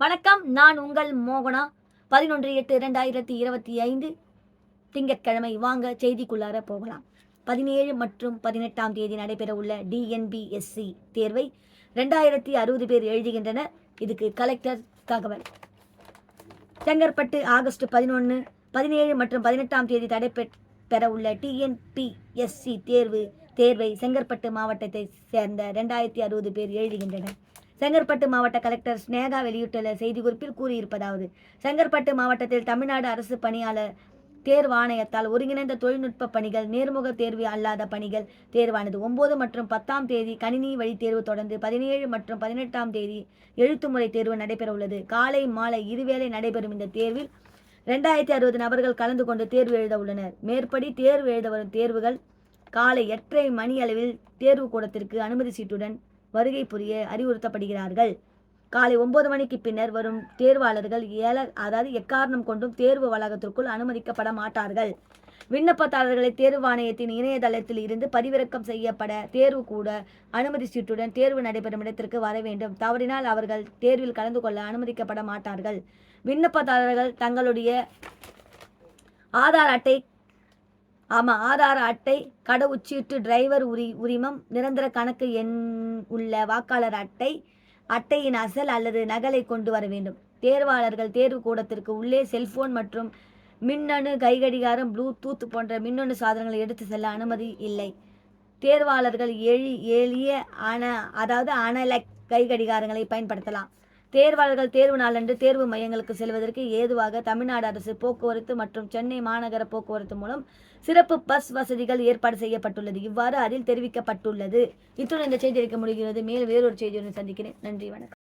வணக்கம், நான் உங்கள் மோகனா. 11/8/2025 திங்கட்கிழமை. வாங்க செய்திக்குள்ளார போகலாம். 17 மற்றும் 18ஆம் தேதி நடைபெறவுள்ள டிஎன்பிஎஸ்சி தேர்வை 2060 பேர் எழுதுகின்றனர். இதுக்கு கலெக்டர் தகவல். செங்கற்பட்டு ஆகஸ்ட் 11, 17 மற்றும் 18ஆம் தேதி நடைபெறவுள்ள டிஎன்பிஎஸ்சி தேர்வை செங்கற்பட்டு மாவட்டத்தை சேர்ந்த 2060 பேர் எழுதுகின்றனர். செங்கற்பட்டு மாவட்ட கலெக்டர் ஸ்னேகா வெளியிட்டுள்ள செய்திக்குறிப்பில் கூறியிருப்பதாவது: செங்கற்பட்டு மாவட்டத்தில் தமிழ்நாடு அரசு பணியாளர் தேர்வாணையத்தால் ஒருங்கிணைந்த தொழில்நுட்ப பணிகள் நேர்முக தேர்வு அல்லாத பணிகள் தேர்வானது 9 மற்றும் 10ஆம் தேதி கணினி வழி தேர்வு தொடர்ந்து 17 மற்றும் 18ஆம் தேதி எழுத்துமுறை தேர்வு நடைபெறவுள்ளது. காலை மாலை இருவேளை நடைபெறும் இந்த தேர்வில் 2060 நபர்கள் கலந்து கொண்டு தேர்வு எழுத உள்ளனர். மேற்படி தேர்வு எழுத வரும் தேர்வுகள் காலை 8:30 மணி அளவில் தேர்வு கூடத்திற்கு அனுமதி சீட்டுடன் வருகை புரிய அறிவுறுத்தப்படுகிறார்கள். காலை 9 மணிக்கு பின்னர் வரும் தேர்வாளர்கள் எக்காரணம் கொண்டும் தேர்வு வளாகத்திற்குள் அனுமதிக்கப்பட மாட்டார்கள். விண்ணப்பதாரர்களை தேர்வாணையத்தின் இணையதளத்தில் இருந்து பதிவிறக்கம் செய்யப்பட தேர்வு கூட அனுமதி சீட்டுடன் தேர்வு நடைபெறும் இடத்திற்கு வர வேண்டும். தவறினால் அவர்கள் தேர்வில் கலந்து கொள்ள அனுமதிக்கப்பட மாட்டார்கள். விண்ணப்பதாரர்கள் தங்களுடைய ஆதார அட்டை, கடவுச்சீட்டு, டிரைவர் உரிமம், நிரந்தர கணக்கு எண் உள்ள வாக்காளர் அட்டையின் அசல் அல்லது நகலை கொண்டு வர வேண்டும். தேர்வாளர்கள் தேர்வு கூடத்திற்கு உள்ளே செல்போன் மற்றும் மின்னணு கைகடிகாரம், ப்ளூடூத் போன்ற மின்னணு சாதனங்களை எடுத்து செல்ல அனுமதி இல்லை. தேர்வாளர்கள் எளிய அனலாக் கைகடிகாரங்களை பயன்படுத்தலாம். தேர்வாளர்கள் தேர்வு நாளன்று தேர்வு மையங்களுக்கு செல்வதற்கு ஏதுவாக தமிழ்நாடு அரசு போக்குவரத்து மற்றும் சென்னை மாநகர போக்குவரத்து மூலம் சிறப்பு பஸ் வசதிகள் ஏற்பாடு செய்யப்பட்டுள்ளது. இவ்வாறு அதில் தெரிவிக்கப்பட்டுள்ளது. இத்துடன் இந்த செய்தி இருக்க முடிகிறது. மேலும் வேறொரு செய்தியுடன் சந்திக்கிறேன். நன்றி, வணக்கம்.